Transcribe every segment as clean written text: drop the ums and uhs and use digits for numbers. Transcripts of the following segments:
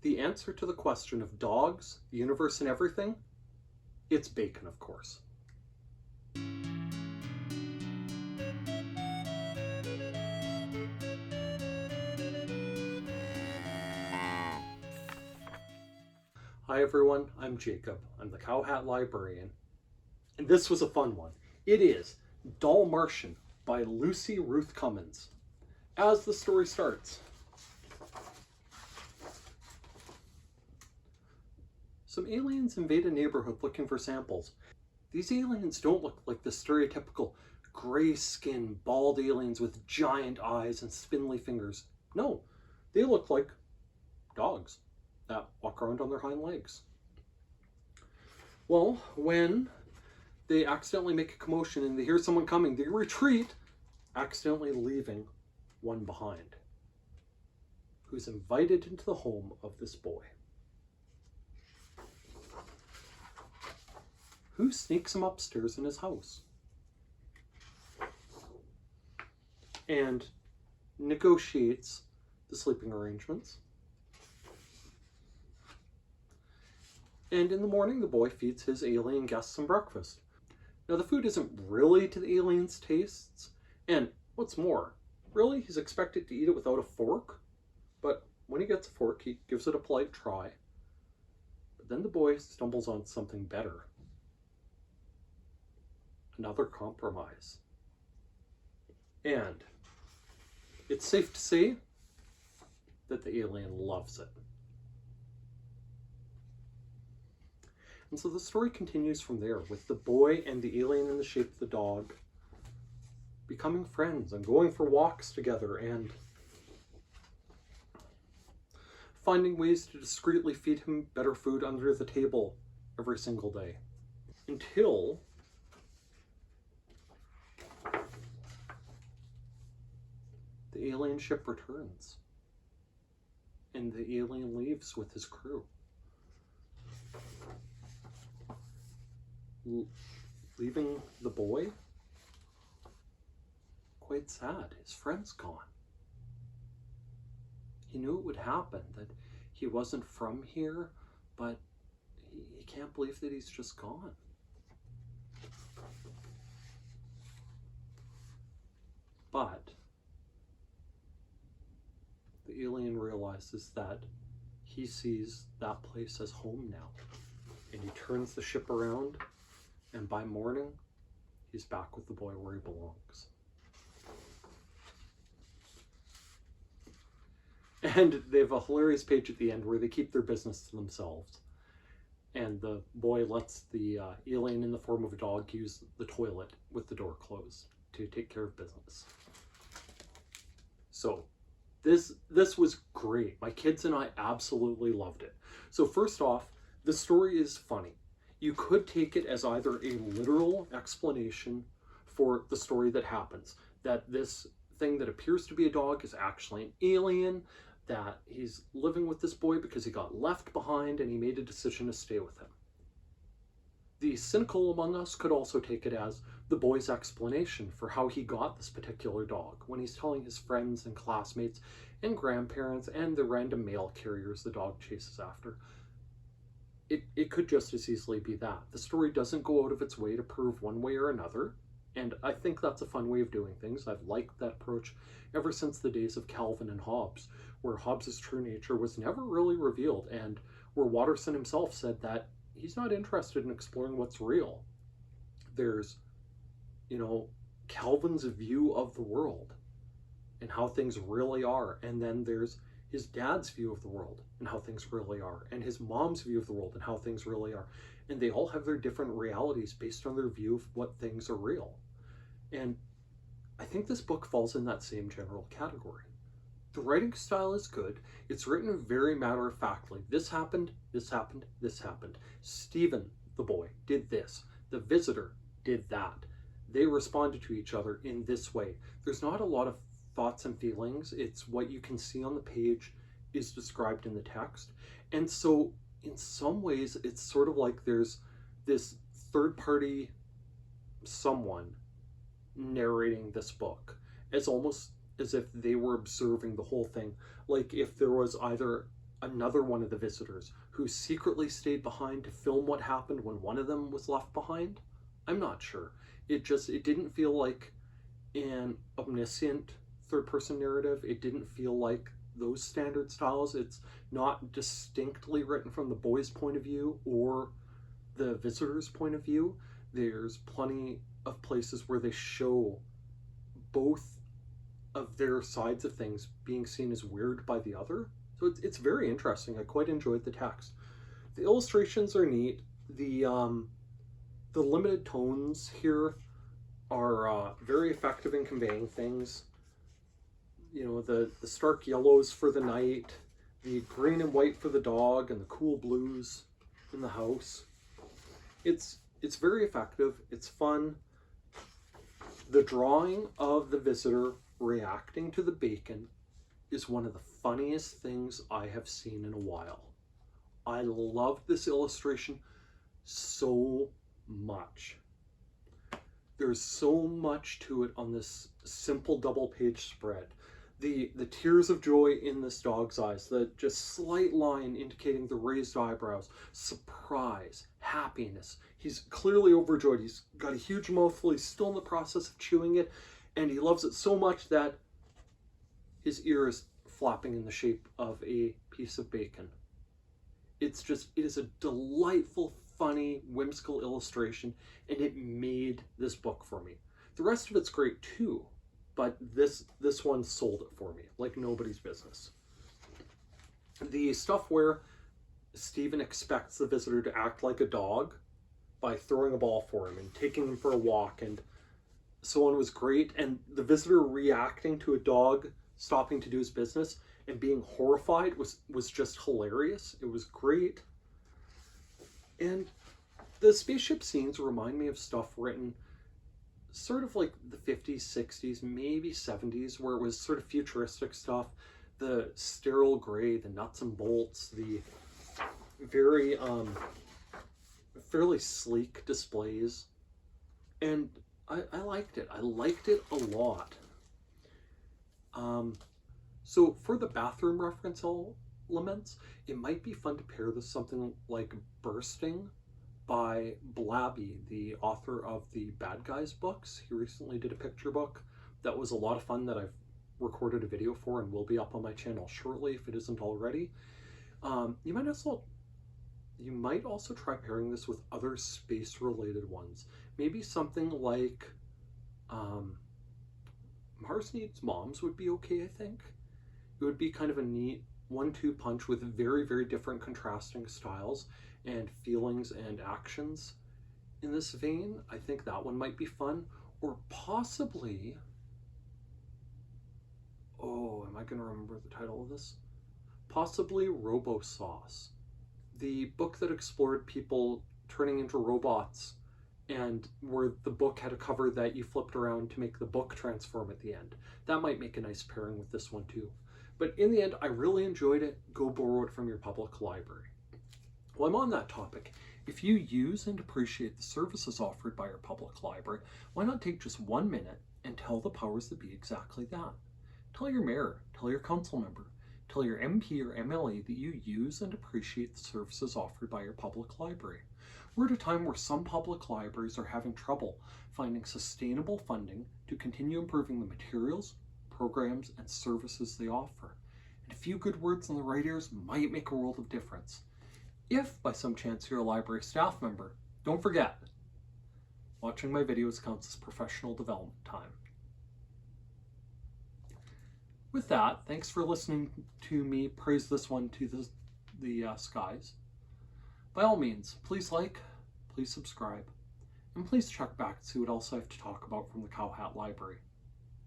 The answer to the question of dogs, the universe, and everything? It's bacon, of course. Hi everyone, I'm Jacob. I'm the CowHatLibrarian. And this was a fun one. It is Dalmartian by Ruth Cummins. As the story starts, some aliens invade a neighborhood looking for samples. These aliens don't look like the stereotypical gray-skinned, bald aliens with giant eyes and spindly fingers. No, they look like dogs that walk around on their hind legs. Well, when they accidentally make a commotion and they hear someone coming, they retreat, accidentally leaving one behind, who's invited into the home of this boy. Who sneaks him upstairs in his house and negotiates the sleeping arrangements. And in the morning, the boy feeds his alien guests some breakfast. Now, the food isn't really to the aliens' tastes, and what's more, really, he's expected to eat it without a fork, but when he gets a fork, he gives it a polite try. But then the boy stumbles on something better. Another compromise. And it's safe to say that the alien loves it. And so the story continues from there, with the boy and the alien in the shape of the dog becoming friends and going for walks together and finding ways to discreetly feed him better food under the table every single day. Until the alien ship returns and the alien leaves with his crew, leaving the boy quite sad. His friend's gone. He knew it would happen, that he wasn't from here, but he can't believe that he's just gone. But the alien realizes that he sees that place as home now, and he turns the ship around, and by morning, he's back with the boy where he belongs. And they have a hilarious page at the end where they keep their business to themselves. And the boy lets the alien in the form of a dog use the toilet with the door closed to take care of business. So this was great. My kids and I absolutely loved it. So first off, the story is funny. You could take it as either a literal explanation for the story that happens, that this thing that appears to be a dog is actually an alien, that he's living with this boy because he got left behind and he made a decision to stay with him. The cynical among us could also take it as the boy's explanation for how he got this particular dog, when he's telling his friends and classmates and grandparents and the random mail carriers the dog chases after. It could just as easily be that. The story doesn't go out of its way to prove one way or another, and I think that's a fun way of doing things. I've liked that approach ever since the days of Calvin and Hobbes, where Hobbes's true nature was never really revealed, and where Watterson himself said that he's not interested in exploring what's real. There's, Calvin's view of the world and how things really are, and then there's his dad's view of the world and how things really are, and his mom's view of the world and how things really are. And they all have their different realities based on their view of what things are real. And I think this book falls in that same general category. The writing style is good. It's written very matter-of-factly. This happened, this happened, this happened. Stephen, the boy, did this. The visitor did that. They responded to each other in this way. There's not a lot of thoughts and feelings. It's what you can see on the page is described in the text. And so in some ways, it's sort of like there's this third-party someone narrating this book, as almost as if they were observing the whole thing. Like if there was either another one of the visitors who secretly stayed behind to film what happened when one of them was left behind? I'm not sure. It didn't feel like an omniscient third-person narrative. It didn't feel like those standard styles. It's not distinctly written from the boy's point of view or the visitor's point of view. There's plenty of places where they show both of their sides of things being seen as weird by the other. So it's very interesting. I quite enjoyed the text. The illustrations are neat. The limited tones here are very effective in conveying things. You know, the stark yellows for the night, the green and white for the dog, and the cool blues in the house. It's very effective. It's fun. The drawing of the visitor reacting to the bacon is one of the funniest things I have seen in a while. I love this illustration so much. There's so much to it on this simple double-page spread. The tears of joy in this dog's eyes, the just slight line indicating the raised eyebrows, surprise, happiness. He's clearly overjoyed. He's got a huge mouthful. He's still in the process of chewing it, and he loves it so much that his ear is flapping in the shape of a piece of bacon. It is a delightful, funny, whimsical illustration, and it made this book for me. The rest of it's great too, but this one sold it for me like nobody's business. The stuff where Stephen expects the visitor to act like a dog by throwing a ball for him and taking him for a walk and so on was great, and the visitor reacting to a dog stopping to do his business and being horrified was just hilarious. It was great. And the spaceship scenes remind me of stuff written sort of like the 50s, 60s, maybe 70s, where it was sort of futuristic stuff. The sterile gray, the nuts and bolts, the very fairly sleek displays. And I liked it. I liked it a lot. So for the bathroom reference elements, it might be fun to pair this with something like Bursting by Blabby, the author of the Bad Guys books. He recently did a picture book that was a lot of fun that I've recorded a video for and will be up on my channel shortly if it isn't already. You might also try pairing this with other space-related ones. Maybe something like Mars Needs Moms would be okay, I think. It would be kind of a neat 1-2 punch with very, very different contrasting styles and feelings and actions in this vein. I think that one might be fun. Or possibly, oh, am I going to remember the title of this? Possibly Robo Sauce, the book that explored people turning into robots and where the book had a cover that you flipped around to make the book transform at the end. That might make a nice pairing with this one too. But in the end, I really enjoyed it. Go borrow it from your public library. While I'm on that topic, if you use and appreciate the services offered by your public library, why not take just 1 minute and tell the powers that be exactly that? Tell your mayor, tell your council member, tell your MP or MLA that you use and appreciate the services offered by your public library. We're at a time where some public libraries are having trouble finding sustainable funding to continue improving the materials, programs, and services they offer. And a few good words in the right ears might make a world of difference. If, by some chance, you're a library staff member, don't forget, watching my videos counts as professional development time. With that, thanks for listening to me praise this one to the skies. By all means, please like, please subscribe, and please check back to see what else I have to talk about from the Cow Hat Library.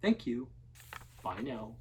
Thank you. Bye now.